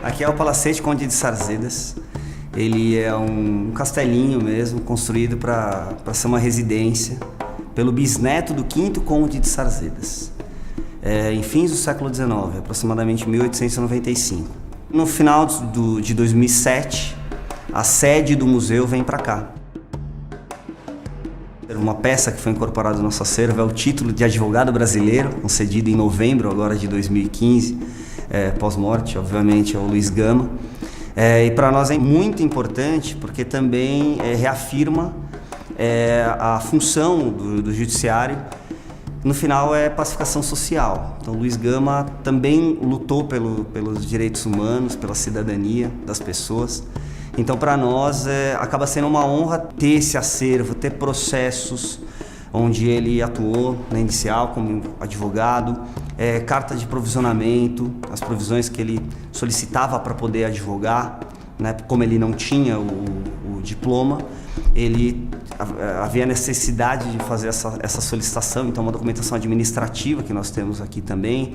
Aqui é o Palacete Conde de Sarzedas. Ele é um castelinho mesmo, construído para ser uma residência pelo bisneto do 5º Conde de Sarzedas, em fins do século XIX, aproximadamente 1895. No final de 2007, a sede do museu vem para cá. Uma peça que foi incorporada no nosso acervo é o título de advogado brasileiro, concedido em novembro agora de 2015, pós-morte, obviamente, ao Luiz Gama. E para nós é muito importante porque também reafirma a função do judiciário. No final é pacificação social. Então Luiz Gama também lutou pelos direitos humanos, pela cidadania das pessoas. Então para nós acaba sendo uma honra ter esse acervo, ter processos onde ele atuou na inicial como advogado, carta de provisionamento, as provisões que ele solicitava para poder advogar, né? Como ele não tinha o diploma, havia necessidade de fazer essa solicitação, então uma documentação administrativa que nós temos aqui também.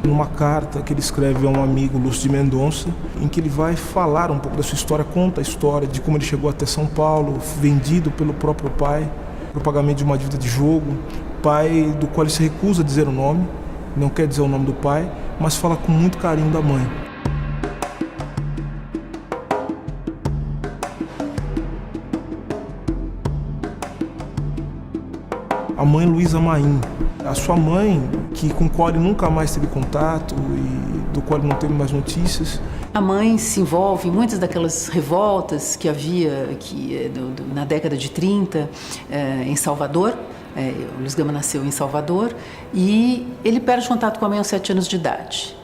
Numa carta que ele escreve a um amigo, Lúcio de Mendonça, em que ele vai falar um pouco da sua história, conta a história de como ele chegou até São Paulo, vendido pelo próprio pai, para o pagamento de uma dívida de jogo, pai do qual ele se recusa a dizer o nome, não quer dizer o nome do pai, mas fala com muito carinho da mãe. A mãe Luísa Maim, a sua mãe, com a qual ele nunca mais teve contato e do qual ele não teve mais notícias. A mãe se envolve em muitas daquelas revoltas que havia na década de 30 em Salvador. O Luiz Gama nasceu em Salvador e ele perde contato com a mãe aos 7 anos de idade.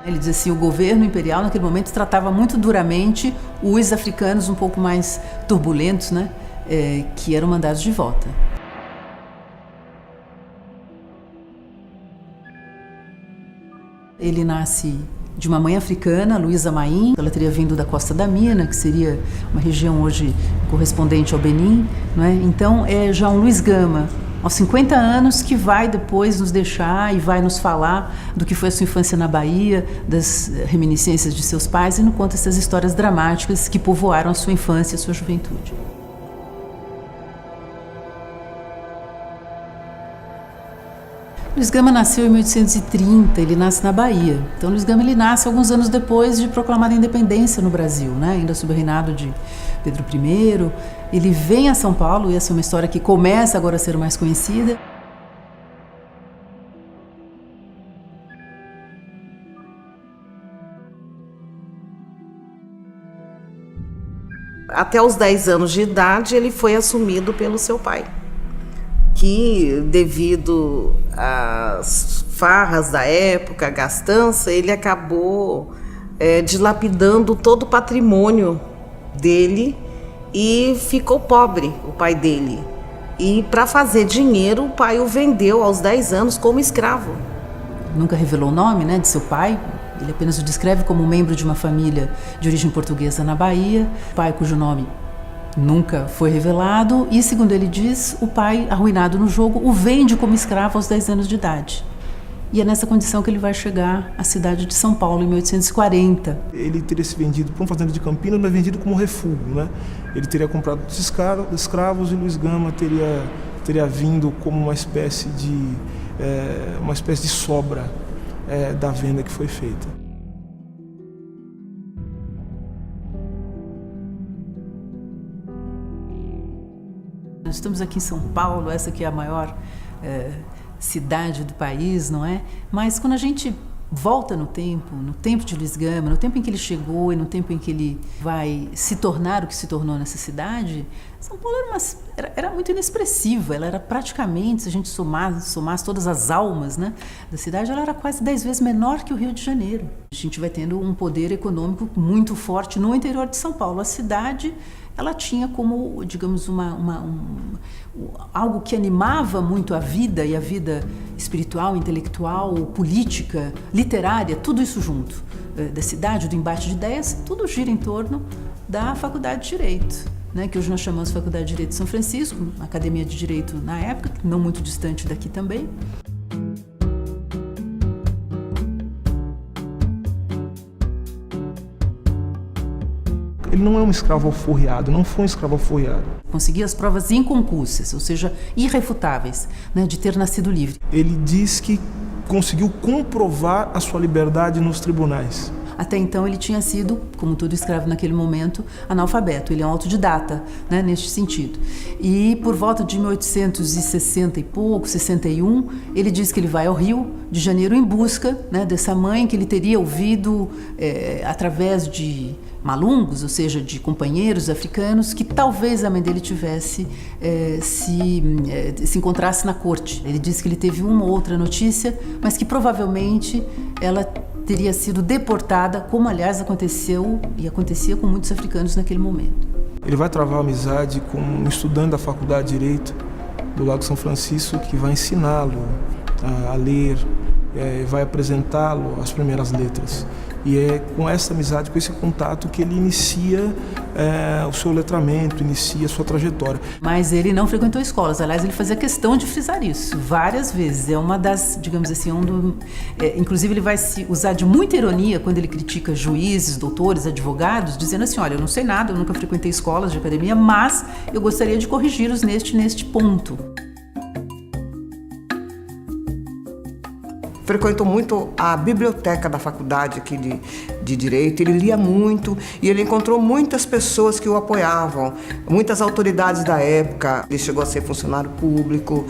Ele diz assim, o governo imperial naquele momento tratava muito duramente os africanos um pouco mais turbulentos, né, que eram mandados de volta. Ele nasce de uma mãe africana, Luísa Maim. Ela teria vindo da Costa da Mina, que seria uma região hoje correspondente ao Benin, não é? Então é já um Luiz Gama, aos 50 anos, que vai depois nos deixar e vai nos falar do que foi a sua infância na Bahia, das reminiscências de seus pais, e nos conta essas histórias dramáticas que povoaram a sua infância e a sua juventude. Luiz Gama nasceu em 1830, ele nasce na Bahia. Então Luiz Gama ele nasce alguns anos depois de proclamada a independência no Brasil, né? Ainda sob o reinado de Pedro I. Ele vem a São Paulo, e essa é uma história que começa agora a ser mais conhecida. Até os 10 anos de idade ele foi assumido pelo seu pai, que devido às farras da época, a gastança, ele acabou dilapidando todo o patrimônio dele e ficou pobre, o pai dele. E para fazer dinheiro, o pai o vendeu aos 10 anos como escravo. Nunca revelou o nome, né, de seu pai. Ele apenas o descreve como membro de uma família de origem portuguesa na Bahia. Pai cujo nome nunca foi revelado. E, segundo ele diz, o pai, arruinado no jogo, o vende como escravo aos 10 anos de idade. E é nessa condição que ele vai chegar à cidade de São Paulo, em 1840. Ele teria se vendido para um fazendeiro de Campinas, mas vendido como refúgio, né? Ele teria comprado os escravos e Luiz Gama teria vindo como uma espécie de sobra da venda que foi feita. Nós estamos aqui em São Paulo, essa que é a maior cidade do país, não é? Mas quando a gente volta no tempo de Luiz Gama, no tempo em que ele chegou e no tempo em que ele vai se tornar o que se tornou nessa cidade, São Paulo era muito inexpressiva. Ela era praticamente, se a gente somasse todas as almas, né, da cidade, ela era quase 10 vezes menor que o Rio de Janeiro. A gente vai tendo um poder econômico muito forte no interior de São Paulo. A cidade, ela tinha como, digamos, algo que animava muito a vida, e a vida espiritual, intelectual, política, literária, tudo isso junto. Da cidade, do embate de ideias, tudo gira em torno da Faculdade de Direito, né, que hoje nós chamamos de Faculdade de Direito de São Francisco, Academia de Direito na época, não muito distante daqui também. Ele não é um escravo alforriado, não foi um escravo alforriado. Conseguia as provas inconcussas, ou seja, irrefutáveis, né, de ter nascido livre. Ele diz que conseguiu comprovar a sua liberdade nos tribunais. Até então ele tinha sido, como todo escravo naquele momento, analfabeto. Ele é um autodidata, né, neste sentido. E por volta de 1860 e pouco, 61, ele diz que ele vai ao Rio de Janeiro em busca, né, dessa mãe que ele teria ouvido através de malungos, ou seja, de companheiros africanos, que talvez a mãe dele tivesse se encontrasse na corte. Ele disse que ele teve uma ou outra notícia, mas que provavelmente ela teria sido deportada, como aliás aconteceu e acontecia com muitos africanos naquele momento. Ele vai travar amizade com um estudante da Faculdade de Direito do Lago São Francisco, que vai ensiná-lo a ler, vai apresentá-lo às primeiras letras. E é com essa amizade, com esse contato, que ele inicia o seu letramento, inicia a sua trajetória. Mas ele não frequentou escolas. Aliás, ele fazia questão de frisar isso várias vezes. É uma das, digamos assim, inclusive ele vai se usar de muita ironia quando ele critica juízes, doutores, advogados, dizendo assim: olha, eu não sei nada, eu nunca frequentei escolas de academia, mas eu gostaria de corrigi-los neste ponto. Frequentou muito a biblioteca da faculdade aqui de Direito, ele lia muito e ele encontrou muitas pessoas que o apoiavam, muitas autoridades da época. Ele chegou a ser funcionário público,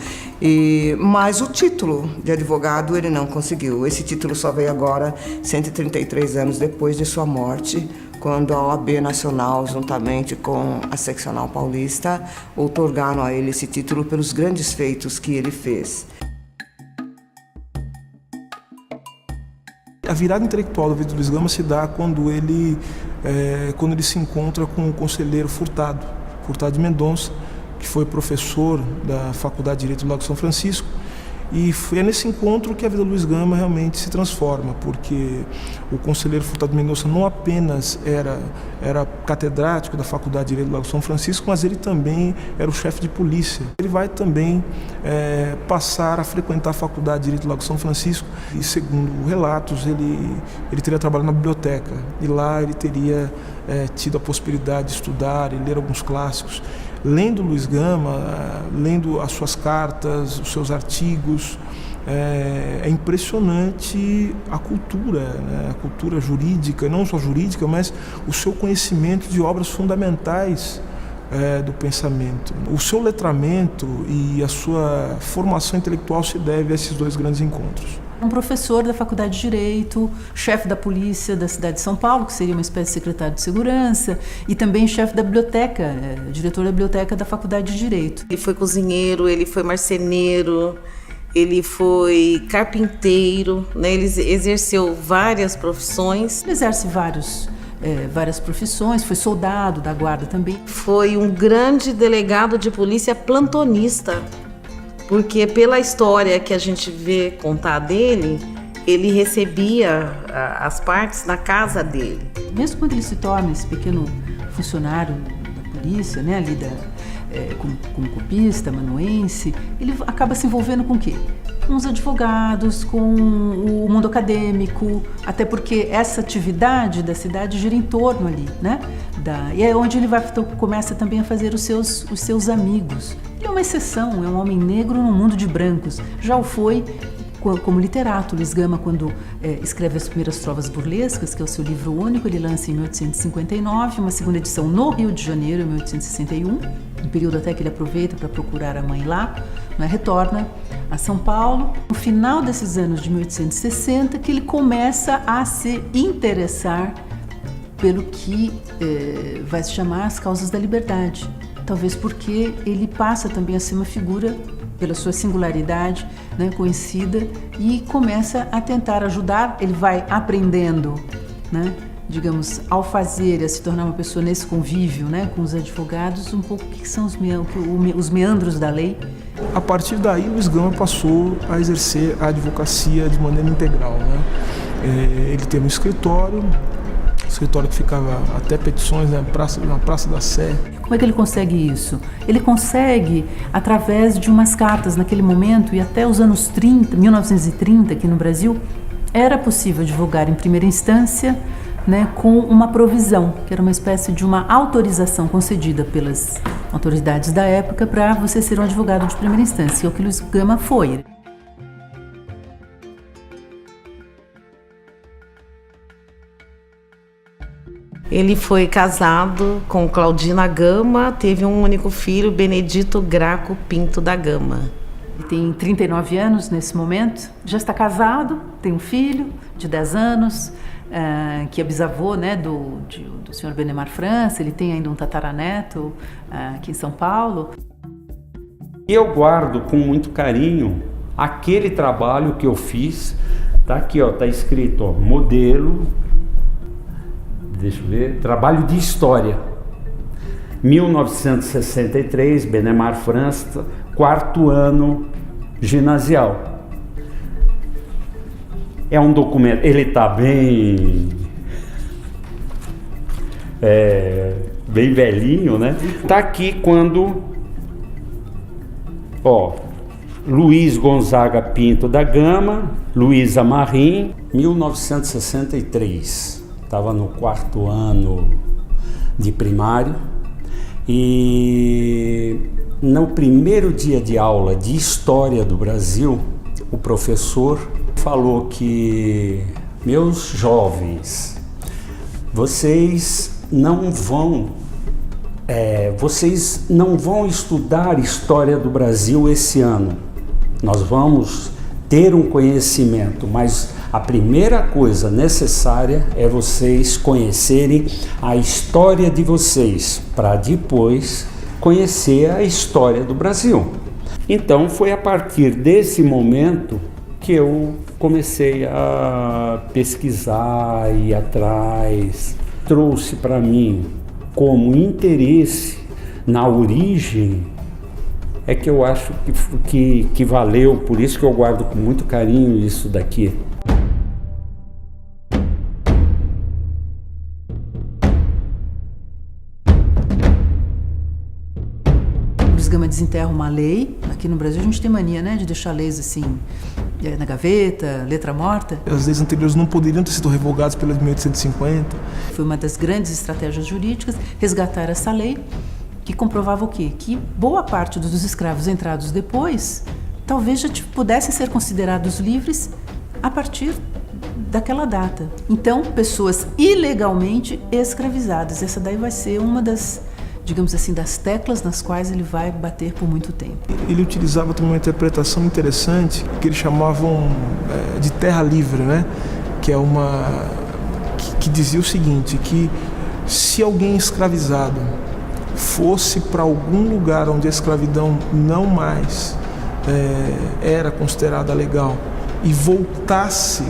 mas o título de advogado ele não conseguiu. Esse título só veio agora, 133 anos depois de sua morte, quando a OAB Nacional, juntamente com a Seccional Paulista, outorgaram a ele esse título pelos grandes feitos que ele fez. A virada intelectual da vida de Luiz Gama se dá quando ele se encontra com o conselheiro Furtado de Mendonça, que foi professor da Faculdade de Direito do Lago São Francisco. E é nesse encontro que a vida do Luiz Gama realmente se transforma, porque o conselheiro Furtado de Mendonça não apenas era catedrático da Faculdade de Direito do Lago São Francisco, mas ele também era o chefe de polícia. Ele vai também passar a frequentar a Faculdade de Direito do Lago São Francisco e, segundo relatos, ele teria trabalhado na biblioteca e lá ele teria tido a possibilidade de estudar e ler alguns clássicos. Lendo Luiz Gama, lendo as suas cartas, os seus artigos, é impressionante a cultura, né? A cultura jurídica, não só jurídica, mas o seu conhecimento de obras fundamentais do pensamento. O seu letramento e a sua formação intelectual se deve a esses dois grandes encontros. Um professor da Faculdade de Direito, chefe da polícia da cidade de São Paulo, que seria uma espécie de secretário de segurança, e também chefe da biblioteca, diretor da biblioteca da Faculdade de Direito. Ele foi cozinheiro, ele foi marceneiro, ele foi carpinteiro, né? Ele exerceu várias profissões. Ele exerce várias profissões, foi soldado da guarda também. Foi um grande delegado de polícia plantonista, porque pela história que a gente vê contar dele, ele recebia as partes na casa dele. Mesmo quando ele se torna esse pequeno funcionário da polícia, né, ali como copista, amanuense, ele acaba se envolvendo com o quê? Com os advogados, com o mundo acadêmico, até porque essa atividade da cidade gira em torno ali, né? E é onde ele começa também a fazer os seus amigos. Ele é uma exceção, é um homem negro num mundo de brancos. Já o foi como literato. Luiz Gama, quando escreve as primeiras trovas burlescas, que é o seu livro único, ele lança em 1859, uma segunda edição no Rio de Janeiro, em 1861, um período até que ele aproveita para procurar a mãe lá, né? Retorna a São Paulo. No final desses anos de 1860 que ele começa a se interessar pelo que vai se chamar as causas da liberdade. Talvez porque ele passa também a ser uma figura, pela sua singularidade, né, conhecida, e começa a tentar ajudar. Ele vai aprendendo, né, digamos, ao fazer e a se tornar uma pessoa nesse convívio, né, com os advogados, um pouco o que são os meandros da lei. A partir daí, Luiz Gama passou a exercer a advocacia de maneira integral, né? Ele teve um escritório que ficava até petições, né, na Praça da Sé. Como é que ele consegue isso? Ele consegue através de umas cartas naquele momento, e até os anos 30, 1930, aqui no Brasil, era possível advogar em primeira instância, né, com uma provisão, que era uma espécie de uma autorização concedida pelas autoridades da época para você ser um advogado de primeira instância, que é o que Luiz Gama foi. Ele foi casado com Claudina Gama, teve um único filho, Benedito Graco Pinto da Gama. Ele tem 39 anos nesse momento, já está casado, tem um filho de 10 anos, que é bisavô, né, do senhor Benemar França. Ele tem ainda um tataraneto aqui em São Paulo. Eu guardo com muito carinho aquele trabalho que eu fiz. Tá aqui, ó, tá escrito, ó, modelo, deixa eu ver, trabalho de história, 1963, Benemar França, 4º ano ginasial. É um documento, ele está bem velhinho, né? Tá aqui quando, ó, Luiz Gonzaga Pinto da Gama, Luísa Marim, 1963. Estava no 4º ano de primário e no primeiro dia de aula de História do Brasil, o professor falou que, meus jovens, vocês não vão estudar História do Brasil esse ano. Nós vamos ter um conhecimento, mas a primeira coisa necessária é vocês conhecerem a história de vocês, para depois conhecer a história do Brasil. Então foi a partir desse momento que eu comecei a pesquisar e ir atrás. Trouxe para mim como interesse na origem, é que eu acho que valeu, por isso que eu guardo com muito carinho isso daqui. Luiz Gama desenterra uma lei. Aqui no Brasil a gente tem mania, né, de deixar leis assim na gaveta, letra morta. As leis anteriores não poderiam ter sido revogadas pela de 1850. Foi uma das grandes estratégias jurídicas resgatar essa lei, que comprovava o quê? Que boa parte dos escravos entrados depois talvez já pudessem ser considerados livres a partir daquela data. Então, pessoas ilegalmente escravizadas. Essa daí vai ser uma das, digamos assim, das teclas nas quais ele vai bater por muito tempo. Ele utilizava também uma interpretação interessante que eles chamavam de terra livre, né? Que é que dizia o seguinte, que se alguém escravizado fosse para algum lugar onde a escravidão não mais era considerada legal e voltasse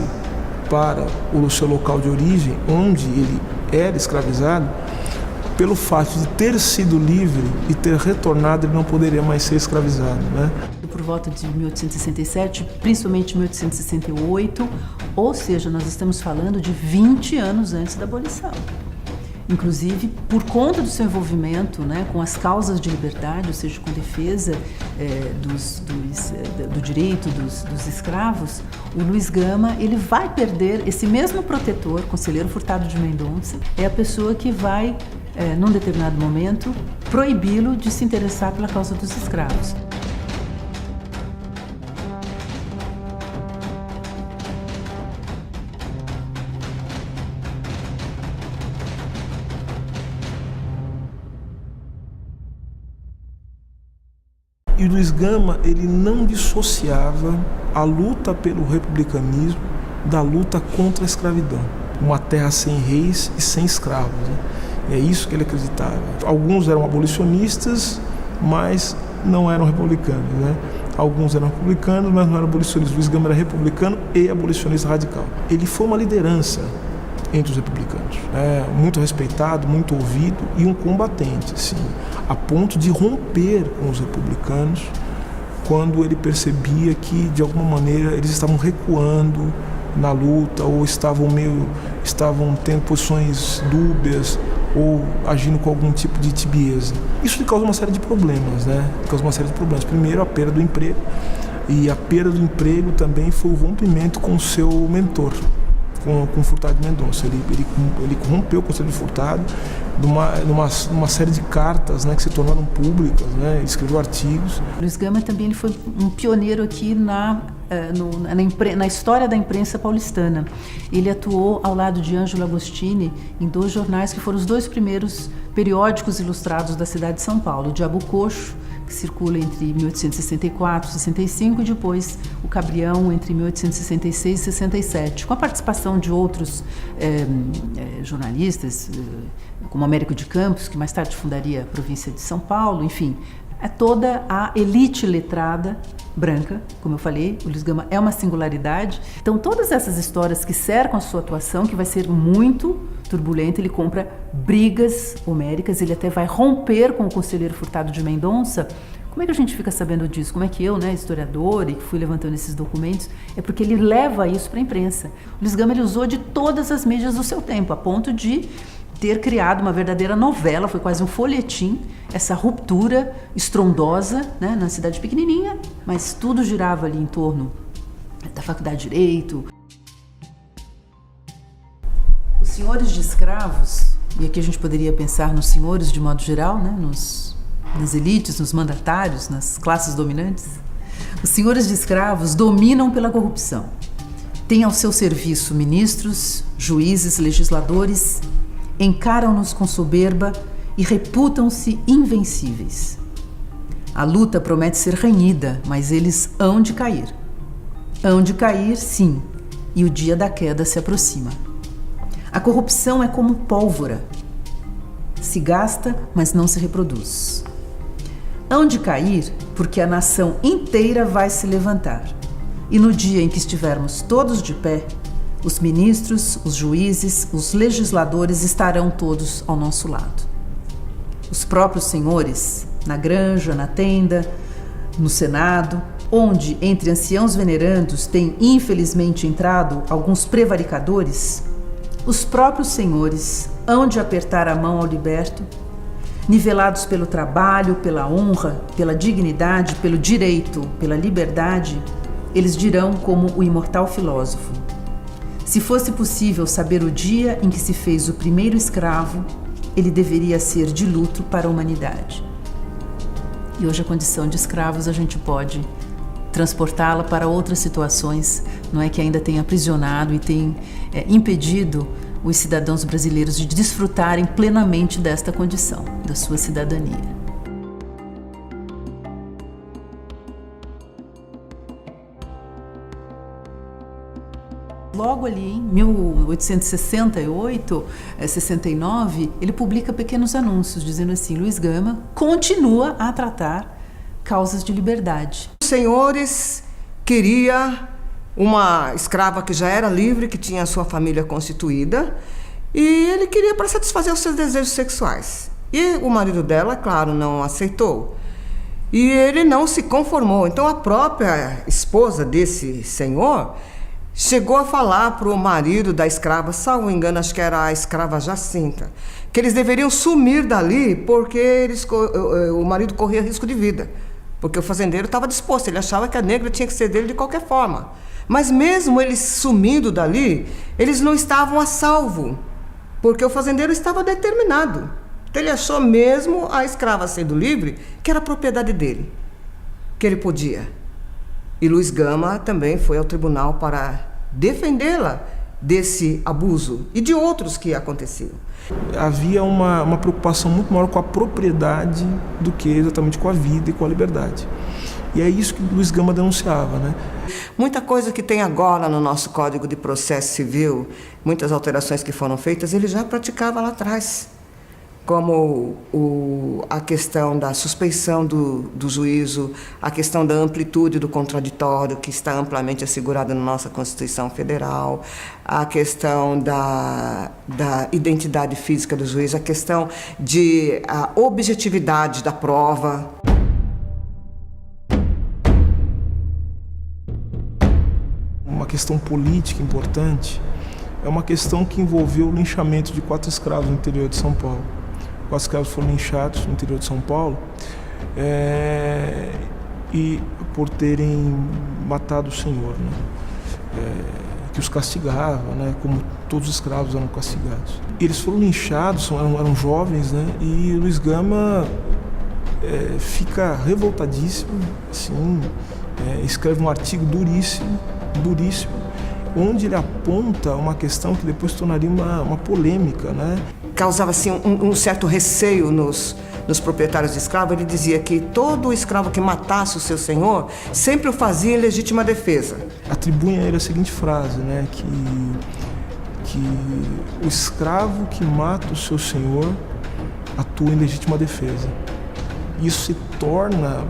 para o seu local de origem, onde ele era escravizado, pelo fato de ter sido livre e ter retornado, ele não poderia mais ser escravizado, né? Por volta de 1867, principalmente 1868, ou seja, nós estamos falando de 20 anos antes da abolição. Inclusive, por conta do seu envolvimento, né, com as causas de liberdade, ou seja, com a defesa do direito dos escravos, o Luiz Gama ele vai perder esse mesmo protetor, Conselheiro Furtado de Mendonça, é a pessoa que vai, num determinado momento, proibi-lo de se interessar pela causa dos escravos. E E Luiz Gama, ele não dissociava a luta pelo republicanismo da luta contra a escravidão. Uma terra sem reis e sem escravos, né? É isso que ele acreditava. Alguns eram abolicionistas, mas não eram republicanos, né? Alguns eram republicanos, mas não eram abolicionistas. Luiz Gama era republicano e abolicionista radical. Ele foi uma liderança entre os republicanos, muito respeitado, muito ouvido e um combatente, assim, a ponto de romper com os republicanos quando ele percebia que, de alguma maneira, eles estavam recuando na luta ou estavam tendo posições dúbias ou agindo com algum tipo de tibieza. Isso lhe causa uma série de problemas, né? Causa uma série de problemas. Primeiro, a perda do emprego, e a perda do emprego também foi o rompimento com o seu mentor, com Furtado de Mendonça. Ele rompeu com o Conselho de Furtado numa série de cartas, né, que se tornaram públicas, né? Ele escreveu artigos. Luiz Gama também ele foi um pioneiro aqui na história da imprensa paulistana. Ele atuou ao lado de Ângelo Agostini em 2 jornais que foram os 2 primeiros periódicos ilustrados da cidade de São Paulo: o Diabo Coxo, que circula entre 1864 e 65, e depois o Cabrião entre 1866 e 67, com a participação de outros jornalistas, como Américo de Campos, que mais tarde fundaria a província de São Paulo. Enfim, é toda a elite letrada branca, como eu falei. O Luiz Gama é uma singularidade. Então, todas essas histórias que cercam a sua atuação, que vai ser muito turbulenta, ele compra brigas homéricas, ele até vai romper com o conselheiro Furtado de Mendonça. Como é que a gente fica sabendo disso? Como é que eu, historiador, e que fui levantando esses documentos? É porque ele leva isso para a imprensa. O Luiz Gama ele usou de todas as mídias do seu tempo, a ponto de ter criado uma verdadeira novela, foi quase um folhetim, essa ruptura estrondosa, né, na cidade pequenininha, mas tudo girava ali em torno da Faculdade de Direito. Os senhores de escravos, e aqui a gente poderia pensar nos senhores de modo geral, né, nas elites, nos mandatários, nas classes dominantes. Os senhores de escravos dominam pela corrupção. Têm ao seu serviço ministros, juízes, legisladores, encaram-nos com soberba e reputam-se invencíveis. A luta promete ser renhida, mas eles hão de cair. Hão de cair, sim, e o dia da queda se aproxima. A corrupção é como pólvora. Se gasta, mas não se reproduz. Hão de cair porque a nação inteira vai se levantar. E no dia em que estivermos todos de pé, os ministros, os juízes, os legisladores estarão todos ao nosso lado. Os próprios senhores, na granja, na tenda, no Senado, onde entre anciãos venerandos têm infelizmente entrado alguns prevaricadores, os próprios senhores hão de apertar a mão ao liberto, nivelados pelo trabalho, pela honra, pela dignidade, pelo direito, pela liberdade, eles dirão como o imortal filósofo: se fosse possível saber o dia em que se fez o primeiro escravo, ele deveria ser de luto para a humanidade. E hoje a condição de escravos a gente pode transportá-la para outras situações, não é, que ainda tem aprisionado e tem impedido os cidadãos brasileiros de desfrutarem plenamente desta condição, da sua cidadania. Logo ali em 1868, 69, ele publica pequenos anúncios dizendo assim: Luiz Gama continua a tratar causas de liberdade. Os senhores queria uma escrava que já era livre, que tinha a sua família constituída, e ele queria para satisfazer os seus desejos sexuais. E o marido dela, claro, não aceitou. E ele não se conformou. Então a própria esposa desse senhor chegou a falar para o marido da escrava, salvo engano, acho que era a escrava Jacinta, que eles deveriam sumir dali porque o marido corria risco de vida. Porque o fazendeiro estava disposto, ele achava que a negra tinha que ser dele de qualquer forma. Mas mesmo eles sumindo dali, eles não estavam a salvo, porque o fazendeiro estava determinado. Então ele achou, mesmo a escrava sendo livre, que era propriedade dele, que ele podia. E Luiz Gama também foi ao tribunal para defendê-la desse abuso e de outros que aconteciam. Havia uma preocupação muito maior com a propriedade do que exatamente com a vida e com a liberdade. E é isso que Luiz Gama denunciava, né? Muita coisa que tem agora no nosso Código de Processo Civil, muitas alterações que foram feitas, ele já praticava lá atrás. Como a questão da suspeição do juízo, a questão da amplitude do contraditório, que está amplamente assegurada na nossa Constituição Federal, a questão da identidade física do juiz, a questão de a objetividade da prova. Uma questão política importante é uma questão que envolveu o linchamento de 4 escravos no interior de São Paulo. 4 escravos foram linchados no interior de São Paulo e por terem matado o Senhor, né? Que os castigava, né? Como todos os escravos eram castigados. Eles foram linchados, eram jovens, né? E Luiz Gama fica revoltadíssimo, assim, escreve um artigo duríssimo, onde ele aponta uma questão que depois tornaria uma polêmica, né? Causava assim um certo receio nos proprietários de escravos. Ele dizia que todo escravo que matasse o seu senhor sempre o fazia em legítima defesa. Atribuem a ele a seguinte frase, né? Que o escravo que mata o seu senhor atua em legítima defesa. Isso se torna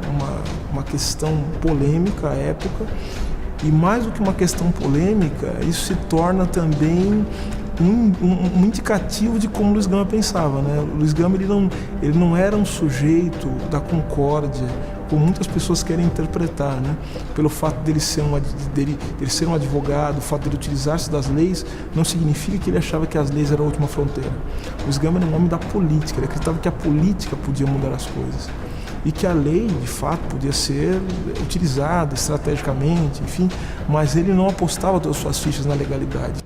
uma questão polêmica à época, e mais do que uma questão polêmica, isso se torna também um indicativo de como Luiz Gama pensava, né? O Luiz Gama ele não era um sujeito da concórdia, como muitas pessoas querem interpretar, né? Pelo fato dele ser um advogado, o fato dele utilizar-se das leis, não significa que ele achava que as leis eram a última fronteira. Luiz Gama era um homem da política, ele acreditava que a política podia mudar as coisas. E que a lei, de fato, podia ser utilizada estrategicamente, enfim, mas ele não apostava todas as suas fichas na legalidade.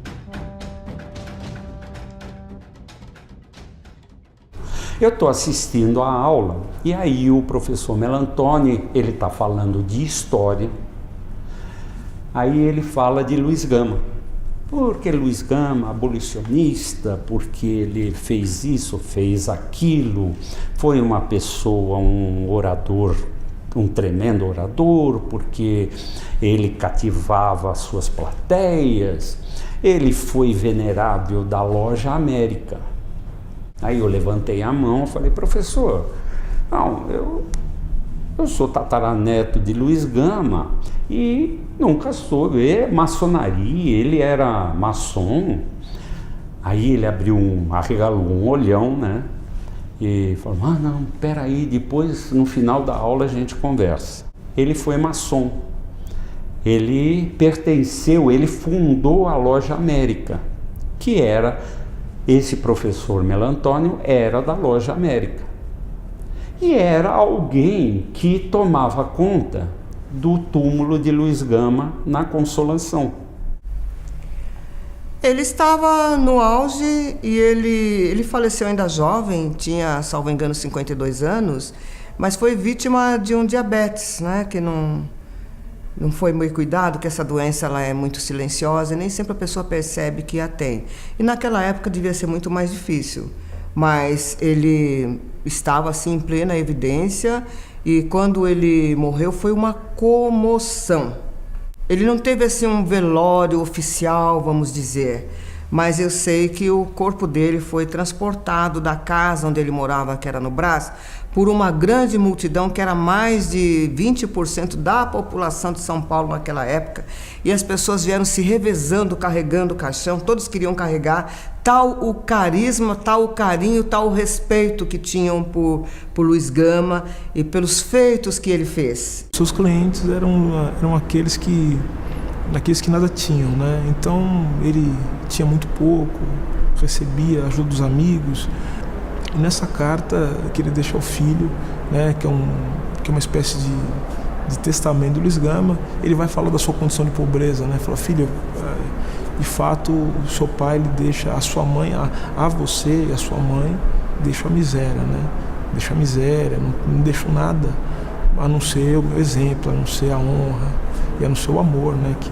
Eu estou assistindo a aula e aí o professor Melantoni, ele está falando de história, aí ele fala de Luiz Gama. Porque Luiz Gama, abolicionista, porque ele fez isso, fez aquilo, foi uma pessoa, um orador, um tremendo orador, porque ele cativava as suas plateias, ele foi venerável da Loja América. Aí eu levantei a mão e falei, professor, não, eu sou tataraneto de Luiz Gama e nunca soube, maçonaria, ele era maçom. Aí ele arregalou um olhão, né? E falou, não, peraí, depois no final da aula a gente conversa. Ele foi maçom, ele fundou a Loja América, que era, esse professor Melantônio era da Loja América. E era alguém que tomava conta do túmulo de Luiz Gama na Consolação. Ele estava no auge e ele faleceu ainda jovem, tinha, salvo engano, 52 anos, mas foi vítima de um diabetes, né, que não foi muito cuidado, que essa doença ela é muito silenciosa e nem sempre a pessoa percebe que a tem. E naquela época devia ser muito mais difícil, mas ele estava assim em plena evidência e quando ele morreu foi uma comoção. Ele não teve assim um velório oficial, vamos dizer, mas eu sei que o corpo dele foi transportado da casa onde ele morava, que era no Brás, por uma grande multidão, que era mais de 20% da população de São Paulo naquela época, e as pessoas vieram se revezando, carregando o caixão, todos queriam carregar, tal o carisma, tal o carinho, tal o respeito que tinham por Luiz Gama e pelos feitos que ele fez. Seus clientes eram aqueles que nada tinham, né? Então ele tinha muito pouco, recebia a ajuda dos amigos. E nessa carta que ele deixa ao filho, né, que é uma espécie de testamento do Luiz Gama, ele vai falar da sua condição de pobreza, né? Fala, filho, de fato o seu pai ele deixa a sua mãe, a você e a sua mãe, deixa a miséria, né? Deixa a miséria, não deixa nada a não ser o exemplo, a não ser a honra e a não ser o amor, né? Que,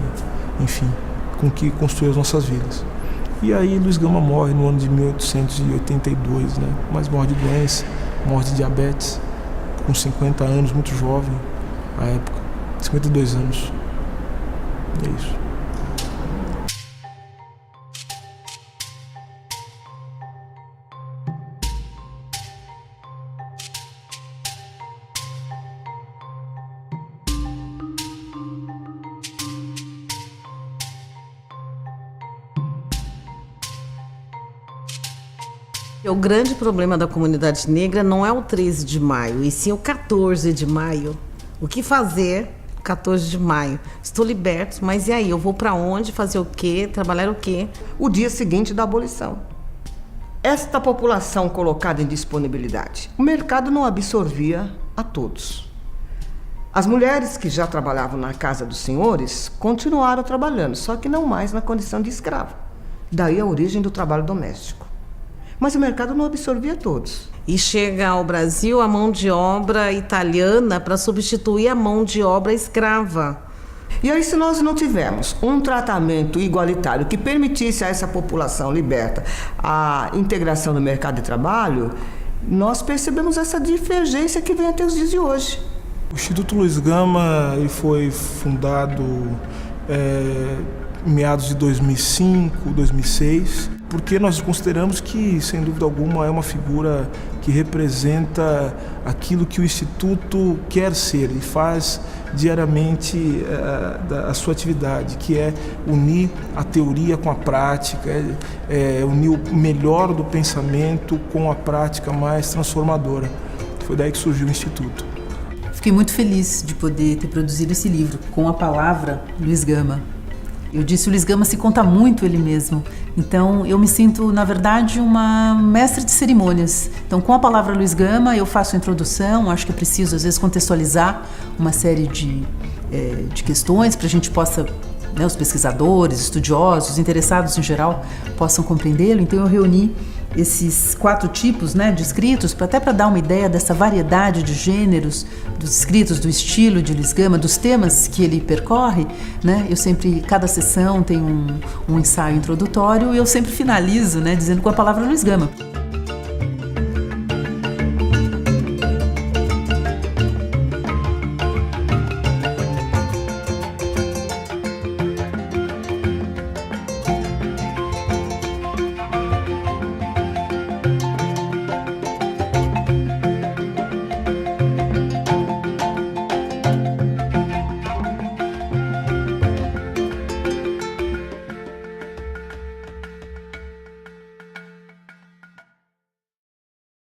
enfim, com que construiu as nossas vidas. E aí Luiz Gama morre no ano de 1882, né? Mas morre de doença, morre de diabetes, com 50 anos, muito jovem, à época, 52 anos. É isso. O grande problema da comunidade negra não é o 13 de maio, e sim o 14 de maio. O que fazer 14 de maio? Estou liberto, mas e aí? Eu vou para onde? Fazer o quê? Trabalhar o quê? O dia seguinte da abolição. Esta população colocada em disponibilidade, o mercado não absorvia a todos. As mulheres que já trabalhavam na casa dos senhores continuaram trabalhando, só que não mais na condição de escravo. Daí a origem do trabalho doméstico. Mas o mercado não absorvia todos. E chega ao Brasil a mão de obra italiana para substituir a mão de obra escrava. E aí, se nós não tivermos um tratamento igualitário que permitisse a essa população liberta a integração no mercado de trabalho, nós percebemos essa divergência que vem até os dias de hoje. O Instituto Luiz Gama ele foi fundado em meados de 2005, 2006, porque nós consideramos que, sem dúvida alguma, é uma figura que representa aquilo que o Instituto quer ser e faz diariamente a sua atividade, que é unir a teoria com a prática, unir o melhor do pensamento com a prática mais transformadora. Foi daí que surgiu o Instituto. Fiquei muito feliz de poder ter produzido esse livro com a palavra Luiz Gama. Eu disse, o Luiz Gama se conta muito ele mesmo. Então, eu me sinto, na verdade, uma mestre de cerimônias. Então, com a palavra Luiz Gama, eu faço a introdução, acho que é preciso, às vezes, contextualizar uma série de questões para a gente possa, né, os pesquisadores, estudiosos, interessados em geral, possam compreendê-lo. Então, eu reuni esses 4 tipos, né, de escritos, até para dar uma ideia dessa variedade de gêneros dos escritos, do estilo de Luiz Gama, dos temas que ele percorre, né? Eu sempre, cada sessão tem um ensaio introdutório e eu sempre finalizo, né, dizendo com a palavra Luiz Gama.